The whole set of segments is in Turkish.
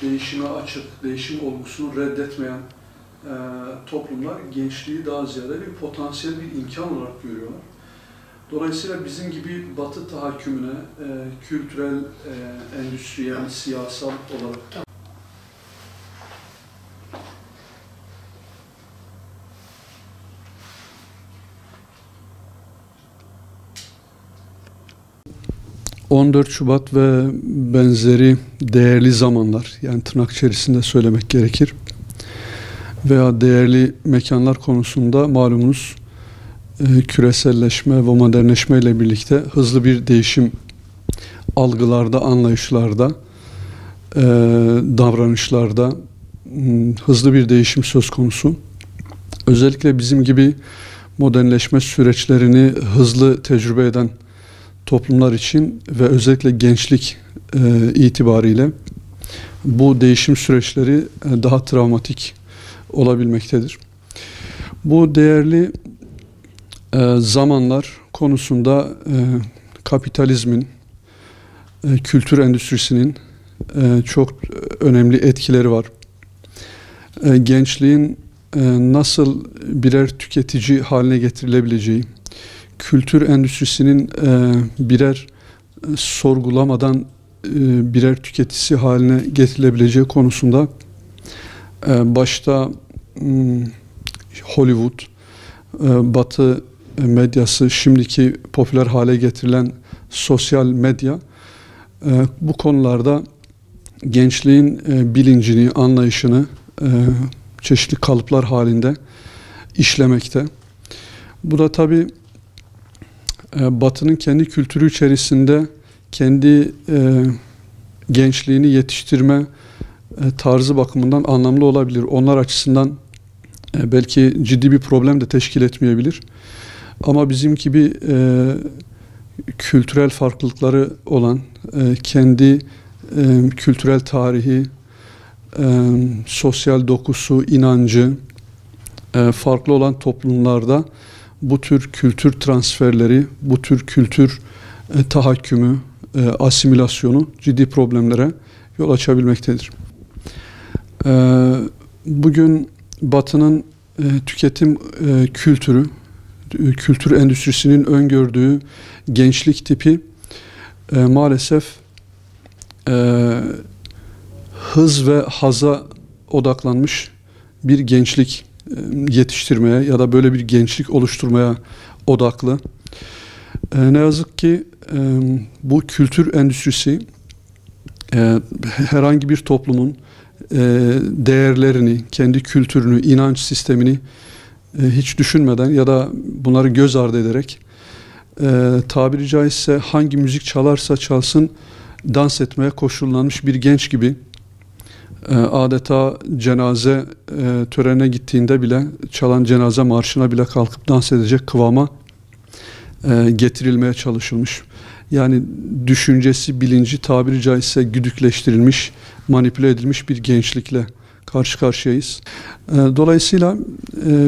değişime açık, değişim olgusunu reddetmeyen toplumlar gençliği daha ziyade bir potansiyel, bir imkan olarak görüyorlar. Dolayısıyla bizim gibi Batı tahakkümüne kültürel, endüstriyel, siyasal olarak 14 Şubat ve benzeri değerli zamanlar, yani tırnak içerisinde söylemek gerekir, veya değerli mekanlar konusunda malumunuz küreselleşme ve modernleşme ile birlikte hızlı bir değişim algılarda, anlayışlarda, davranışlarda hızlı bir değişim söz konusu. Özellikle bizim gibi modernleşme süreçlerini hızlı tecrübe eden toplumlar için ve özellikle gençlik itibariyle bu değişim süreçleri daha travmatik olabilmektedir. Bu değerli zamanlar konusunda kapitalizmin, kültür endüstrisinin çok önemli etkileri var. Gençliğin nasıl birer tüketici haline getirilebileceği, kültür endüstrisinin birer sorgulamadan birer tüketicisi haline getirilebileceği konusunda başta Hollywood, Batı medyası, şimdiki popüler hale getirilen sosyal medya bu konularda gençliğin bilincini, anlayışını çeşitli kalıplar halinde işlemekte. Bu da tabii Batı'nın kendi kültürü içerisinde kendi gençliğini yetiştirme tarzı bakımından anlamlı olabilir. Onlar açısından belki ciddi bir problem de teşkil etmeyebilir. Ama bizim gibi kültürel farklılıkları olan, kendi kültürel tarihi, sosyal dokusu, inancı farklı olan toplumlarda bu tür kültür transferleri, bu tür kültür tahakkümü, asimilasyonu ciddi problemlere yol açabilmektedir. Bugün Batı'nın tüketim kültürü, kültür endüstrisinin öngördüğü gençlik tipi maalesef hız ve haza odaklanmış bir gençlik yetiştirmeye ya da böyle bir gençlik oluşturmaya odaklı. Ne yazık ki bu kültür endüstrisi herhangi bir toplumun değerlerini, kendi kültürünü, inanç sistemini hiç düşünmeden ya da bunları göz ardı ederek tabiri caizse hangi müzik çalarsa çalsın dans etmeye koşullanmış bir genç gibi adeta cenaze törenine gittiğinde bile çalan cenaze marşına bile kalkıp dans edecek kıvama getirilmeye çalışılmış. Yani düşüncesi, bilinci tabiri caizse güdükleştirilmiş, manipüle edilmiş bir gençlikle karşı karşıyayız. Dolayısıyla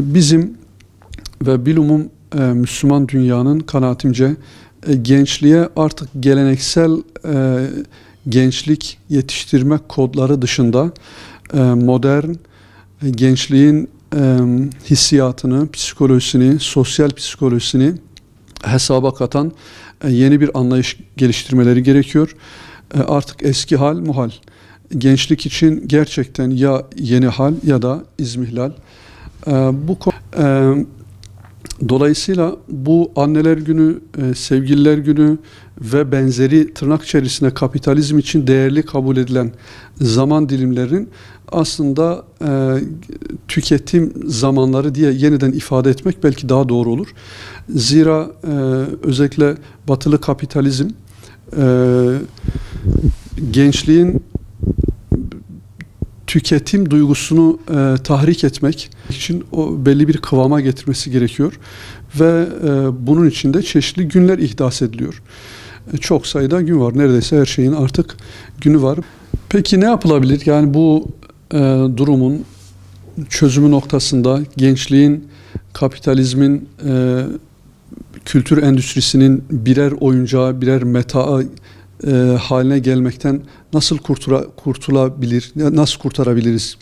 bizim ve bilumum Müslüman dünyanın kanaatimce gençliğe artık geleneksel gençlik yetiştirme kodları dışında modern gençliğin hissiyatını, psikolojisini, sosyal psikolojisini hesaba katan yeni bir anlayış geliştirmeleri gerekiyor. Artık eski hal muhal. Gençlik için gerçekten ya yeni hal ya da izmihlal. Dolayısıyla bu anneler günü, sevgililer günü ve benzeri tırnak içerisinde kapitalizm için değerli kabul edilen zaman dilimlerinin aslında tüketim zamanları diye yeniden ifade etmek belki daha doğru olur. Zira özellikle batılı kapitalizm gençliğin tüketim duygusunu tahrik etmek için o belli bir kıvama getirmesi gerekiyor ve bunun için de çeşitli günler ihdas ediliyor. Çok sayıda gün var. Neredeyse her şeyin artık günü var. Peki ne yapılabilir? Yani bu durumun çözümü noktasında gençliğin, kapitalizmin, kültür endüstrisinin birer oyuncağı, birer meta'a haline gelmekten nasıl kurtulabilir, nasıl kurtarabiliriz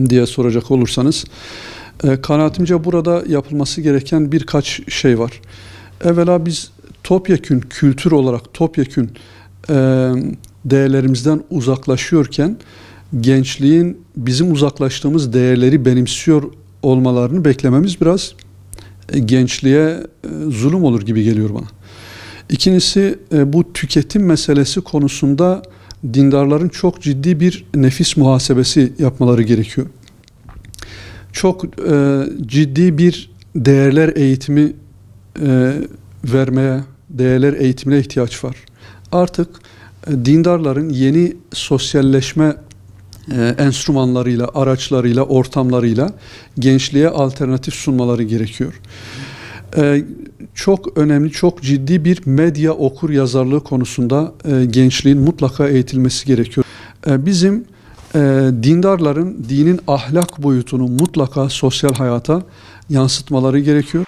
diye soracak olursanız, kanaatimce burada yapılması gereken birkaç şey var. Evvela biz topyekün kültür olarak topyekün değerlerimizden uzaklaşıyorken gençliğin bizim uzaklaştığımız değerleri benimsiyor olmalarını beklememiz biraz gençliğe zulüm olur gibi geliyor bana. İkincisi, bu tüketim meselesi konusunda dindarların çok ciddi bir nefis muhasebesi yapmaları gerekiyor. Çok ciddi bir değerler eğitimi vermeye, değerler eğitimine ihtiyaç var. Artık dindarların yeni sosyalleşme enstrümanlarıyla, araçlarıyla, ortamlarıyla gençliğe alternatif sunmaları gerekiyor. Çok önemli, çok ciddi bir medya okur yazarlığı konusunda gençliğin mutlaka eğitilmesi gerekiyor. Bizim dindarların dinin ahlak boyutunu mutlaka sosyal hayata yansıtmaları gerekiyor.